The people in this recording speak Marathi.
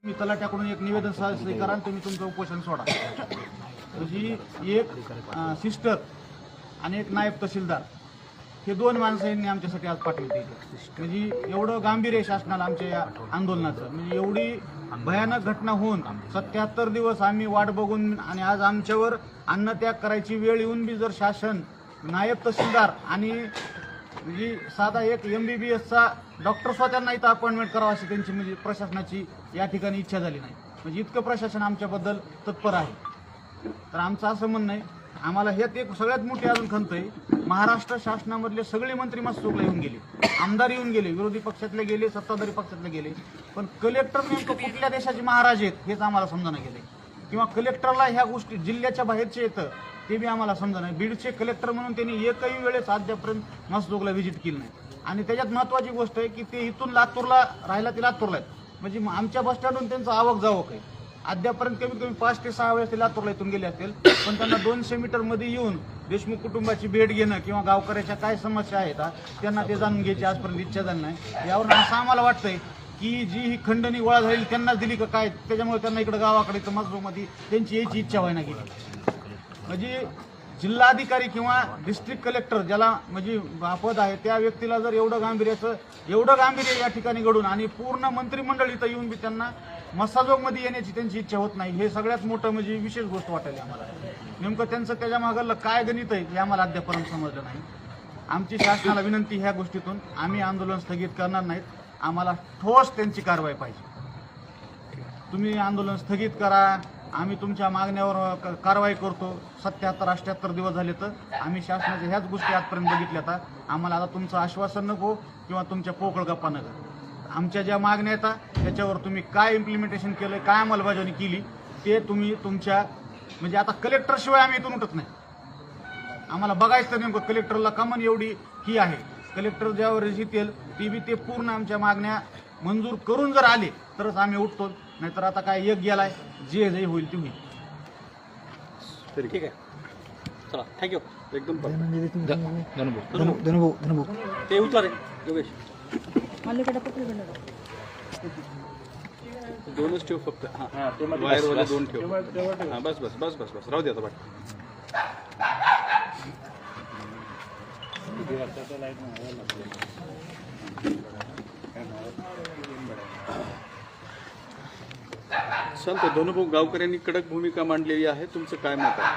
मी तलाट्याकडून एक निवेदन स्वीकारा आणि तुम्ही तुमचं उपोषण सोडा. तशी एक सिस्टर आणि एक नायब तहसीलदार हे दोन माणसं यांनी आमच्यासाठी आज पाठवली. म्हणजे एवढं गांभीर्य आहे शासनाला आमच्या या आंदोलनाचं. म्हणजे एवढी भयानक घटना होऊन 77 दिवस आम्ही वाट बघून आणि आज आमच्यावर अन्नत्याग करायची वेळ येऊन बी जर शासन नायब तहसीलदार आणि म्हणजे साधा एक MBBSचा डॉक्टर स्वतःना इथं अपॉइंटमेंट करावं अशी त्यांची म्हणजे प्रशासनाची या ठिकाणी इच्छा झाली नाही. म्हणजे इतकं प्रशासन आमच्याबद्दल तत्पर आहे. तर आमचं असं म्हणणं आहे, आम्हाला ह्यात एक सगळ्यात मोठी अजून खंत आहे, महाराष्ट्र शासनामधले सगळे मंत्री मसरूकला येऊन गेले, आमदार येऊन गेले, विरोधी पक्षातले गेले, सत्ताधारी पक्षातले गेले, पण कलेक्टर नेमकं कुठल्या देशाचे महाराज आहेत हेच आम्हाला समजणं गेले. किंवा कलेक्टरला ह्या गोष्टी जिल्ह्याच्या बाहेरचे येतं ते बी आम्हाला समजा नाही. बीडचे कलेक्टर म्हणून त्यांनी एकही वेळेस अद्यापर्यंत मसरूकला व्हिजिट केली नाही. आणि त्याच्यात महत्त्वाची गोष्ट आहे की ते इथून लातूरला राहायला ते लातूरला आहेत. म्हणजे आमच्या बसस्टँडहून त्यांचं आवक जावक आहे. अद्यापर्यंत कमीत कमी 5 ते 6 वेळेस ते लातूरला इथून गेले असतील. पण त्यांना 200 मीटरमध्ये येऊन देशमुख कुटुंबाची भेट घेणं किंवा गावकऱ्याच्या काय समस्या आहेत त्यांना ते जाणून घ्यायची आजपर्यंत इच्छा झाली नाही. यावरून असं आम्हाला वाटतंय की जी ही खंडणी गोळा झाली त्यांनाच दिली का काय, त्याच्यामुळे त्यांना इकडे गावाकडे तर मसरूकमध्ये त्यांची यायची इच्छा व्हायला गेली. म्हणजे जिल्हाधिकारी किंवा डिस्ट्रिक्ट कलेक्टर ज्याला म्हणजे पद आहे त्या व्यक्तीला जर एवढं गांभीर्य या ठिकाणी घडून आणि पूर्ण मंत्रिमंडळ इथं येऊन बी त्यांना मसाजोगमध्ये येण्याची त्यांची इच्छा होत नाही, हे सगळ्यात मोठं म्हणजे विशेष गोष्ट वाटायली आम्हाला. नेमकं त्यांचं त्याच्या मागलं काय गणित आहे हे आम्हाला अद्यापर्यंत समजलं नाही. आमची शासनाला विनंती ह्या गोष्टीतून आम्ही आंदोलन स्थगित करणार नाहीत. आम्हाला ठोस त्यांची कारवाई पाहिजे. तुम्ही आंदोलन स्थगित करा, आम्ही तुमच्या मागण्यावर कारवाई करतो. 77-78 दिवस झाले तर आम्ही शासनाच्या ह्याच गोष्टी आजपर्यंत बघितल्या. आता आम्हाला आता तुमचं आश्वासन नको किंवा तुमच्या पोकळ गप्पा नका. आमच्या ज्या मागण्या येतात त्याच्यावर तुम्ही काय इम्प्लिमेंटेशन केलं, काय अंमलबजावणी केली ते तुम्ही तुमच्या म्हणजे आता कलेक्टरशिवाय आम्ही इथून उठत नाही. आम्हाला बघायचं तर नेमकं कलेक्टरला कमन एवढी ही आहे. कलेक्टर ज्यावर येतील ते पूर्ण आमच्या मागण्या मंजूर करून जर आले तरच आम्ही उठतो. नाहीतर आता काय एक गेलाय, जे होईल ते होईल. ठीक आहे, चला, थँक्यू. एकदम ते उतरा रे योगेश, दोनच ठेव फक्त. हां, वायरवाले 2 ठेव. हां, बस बस बस बस बस राहू दे आता. बाट संत धनुभाऊ गावकऱ्यांनी कडक भूमिका मांडलेली आहे, तुमचं काय मत आहे?